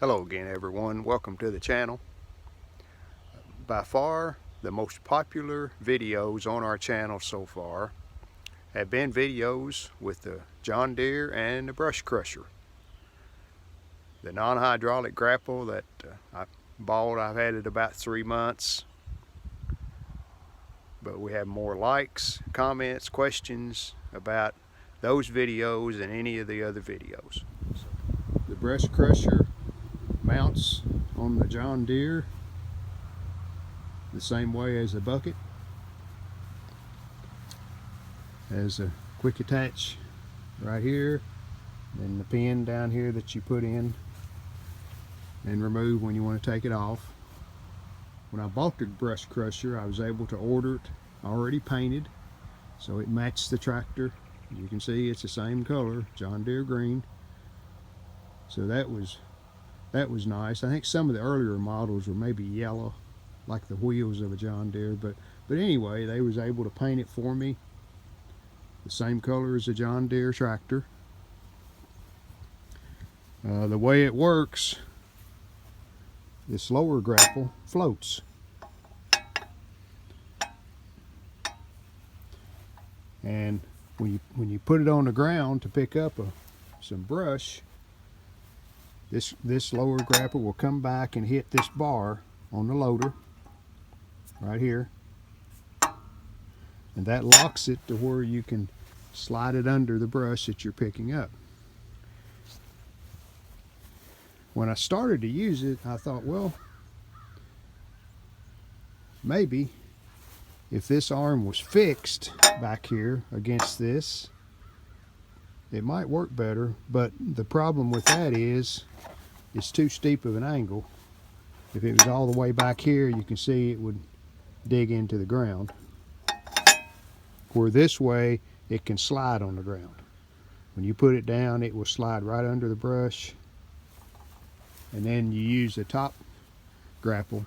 Hello again everyone, welcome to the channel. By far the most popular videos on our channel so far have been videos with the John Deere and the brush crusher. The non-hydraulic grapple that I bought, I've had it about 3 months, but we have more likes, comments, questions about those videos than any of the other videos. The brush crusher mounts on the John Deere the same way as the bucket. Has a quick attach right here, and the pin down here that you put in and remove when you want to take it off. When I bought the brush crusher, I was able to order it already painted, so it matched the tractor. You can see it's the same color, John Deere green. So that was nice. I think some of the earlier models were maybe yellow, like the wheels of a John Deere, but anyway, they was able to paint it for me the same color as a John Deere tractor. The way it works, this lower grapple floats. And when you put it on the ground to pick up some brush, this lower grapple will come back and hit this bar on the loader right here, and that locks it to where you can slide it under the brush that you're picking up. When I started to use it, I thought, well, maybe if this arm was fixed back here against this, it might work better. But the problem with that is it's too steep of an angle. If it was all the way back here, you can see it would dig into the ground. Where this way, it can slide on the ground. When you put it down, it will slide right under the brush. And then you use the top grapple,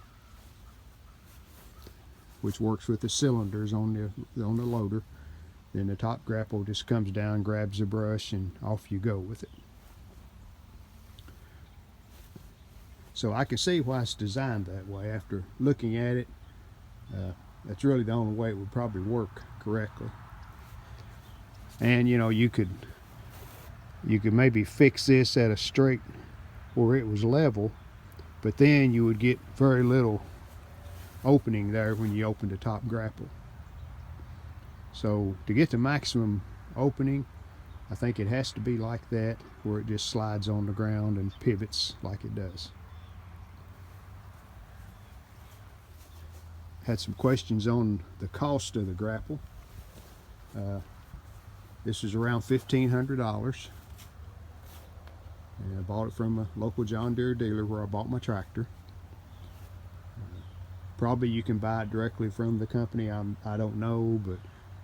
which works with the cylinders on the loader. Then the top grapple just comes down, grabs the brush, and off you go with it. So I can see why it's designed that way. After looking at it, that's really the only way it would probably work correctly. And you know, you could maybe fix this at a straight where it was level, but then you would get very little opening there when you open the top grapple. So to get the maximum opening, I think it has to be like that, where it just slides on the ground and pivots like it does. Had some questions on the cost of the grapple. This is around $1,500. And I bought it from a local John Deere dealer where I bought my tractor. Probably you can buy it directly from the company. I don't know, but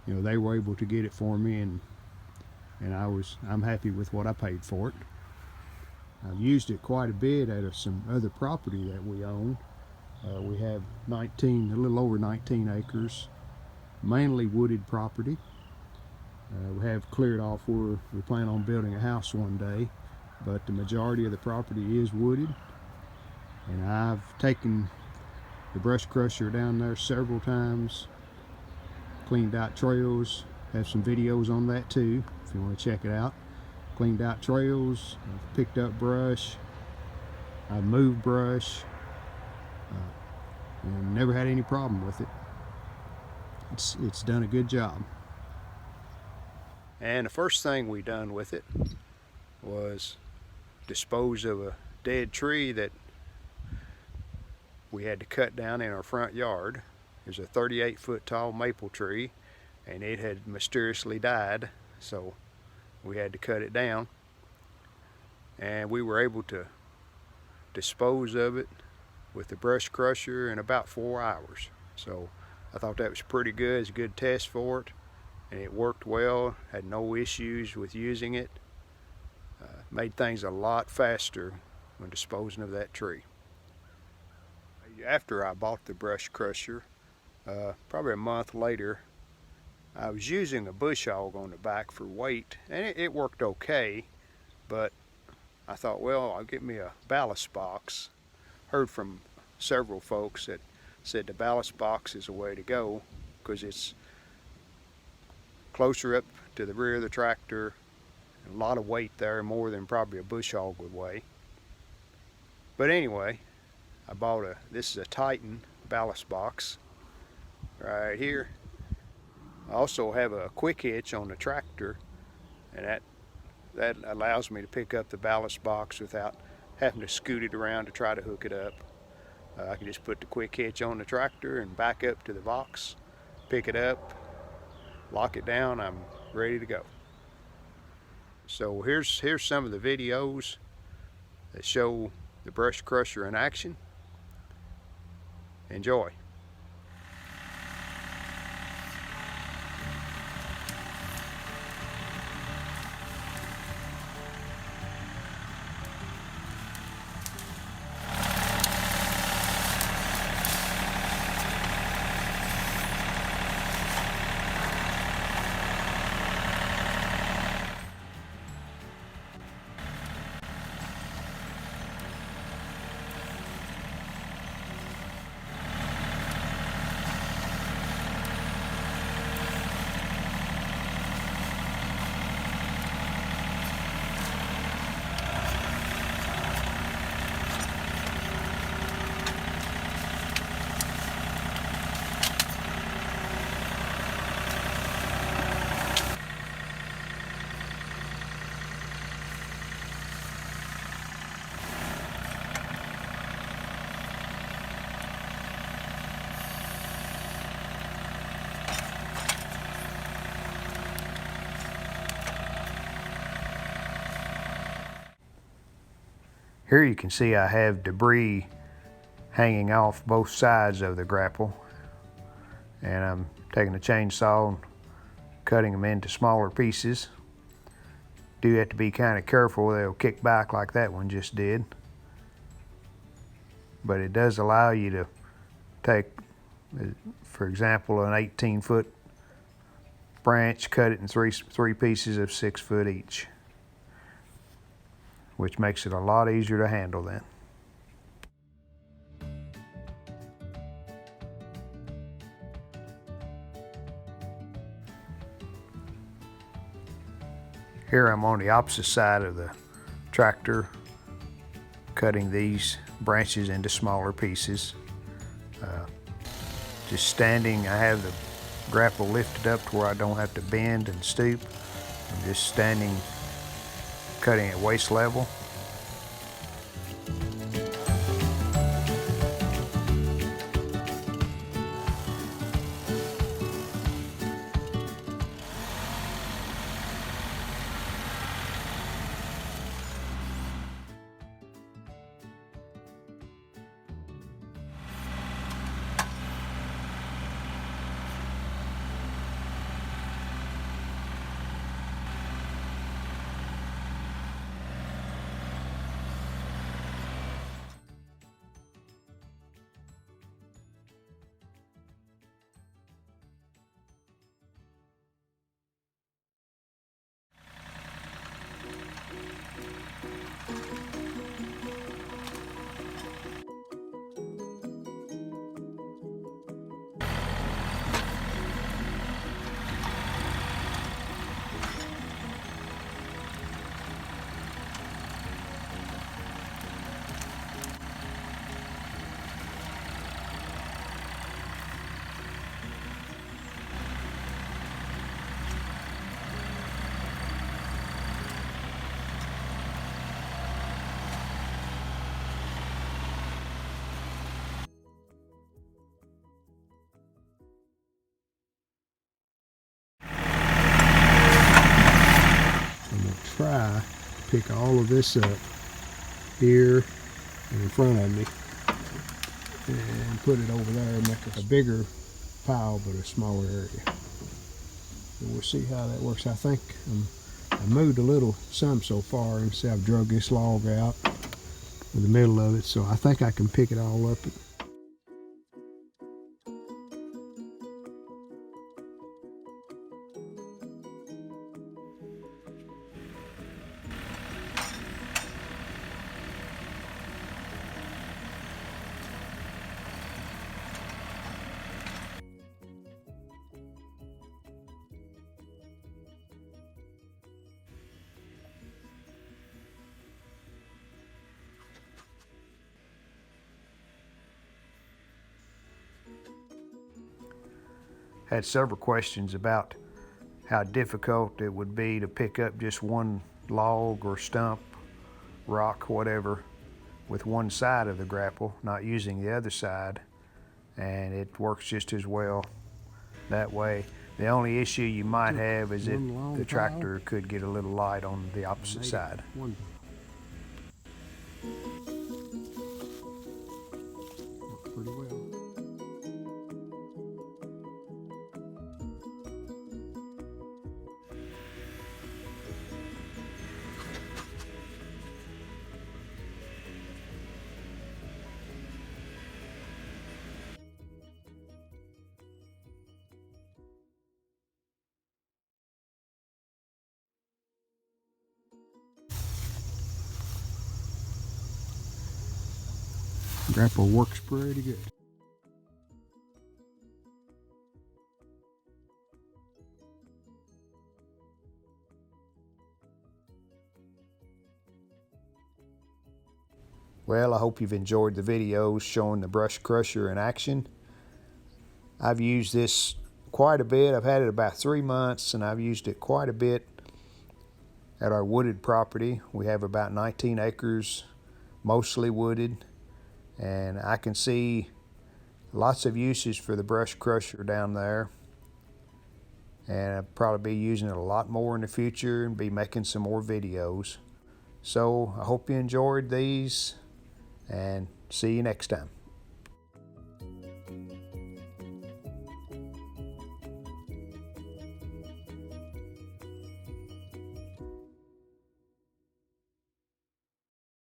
you know, they were able to get it for me, and I'm happy with what I paid for it. I've used it quite a bit at some other property that we own. We have a little over 19 acres, mainly wooded property. We have cleared off where we plan on building a house one day, but the majority of the property is wooded. And I've taken the brush crusher down there several times, cleaned out trails, have some videos on that too if you want to check it out. Cleaned out trails, I've picked up brush, I've moved brush, and never had any problem with it. It's done a good job. And the first thing we done with it was dispose of a dead tree that we had to cut down in our front yard. There's a 38-foot tall maple tree, and it had mysteriously died, so we had to cut it down. And we were able to dispose of it with the brush crusher in about 4 hours. So I thought that was pretty good. It's a good test for it, and it worked well. Had no issues with using it. Made things a lot faster when disposing of that tree. After I bought the brush crusher, probably a month later, I was using a bush hog on the back for weight, and it worked okay, but I thought, well, I'll get me a ballast box. Heard from several folks that said the ballast box is the way to go because it's closer up to the rear of the tractor, a lot of weight there, more than probably a bush hog would weigh. But anyway, I bought this is a Titan Ballast Box right here. I also have a quick hitch on the tractor, and that allows me to pick up the ballast box without having to scoot it around to try to hook it up. I can just put the quick hitch on the tractor and back up to the box, pick it up, lock it down, I'm ready to go. So here's some of the videos that show the brush crusher in action. Enjoy. Here you can see I have debris hanging off both sides of the grapple, and I'm taking a chainsaw and cutting them into smaller pieces. Do have to be kind of careful, they'll kick back like that one just did. But it does allow you to take, for example, an 18-foot branch, cut it in three pieces of 6 foot each, which makes it a lot easier to handle then. Here I'm on the opposite side of the tractor, cutting these branches into smaller pieces. Just standing, I have the grapple lifted up to where I don't have to bend and stoop. I'm just standing, cutting at waist level. Try to pick all of this up here and in front of me and put it over there and make a bigger pile but a smaller area. And we'll see how that works. I think I moved a little some so far, and see I've drug this log out in the middle of it, so I think I can pick it all up. had several questions about how difficult it would be to pick up just one log or stump, rock, whatever, with one side of the grapple, not using the other side, and it works just as well that way. The only issue you might have is that the tractor could get a little light on the opposite side. Works pretty well. Grapple works pretty good. Well, I hope you've enjoyed the videos showing the brush crusher in action. I've used this quite a bit. I've had it about 3 months, and I've used it quite a bit at our wooded property. We have about 19 acres, mostly wooded, and I can see lots of uses for the brush crusher down there, and I'll probably be using it a lot more in the future and be making some more videos. So I hope you enjoyed these, and see you next time.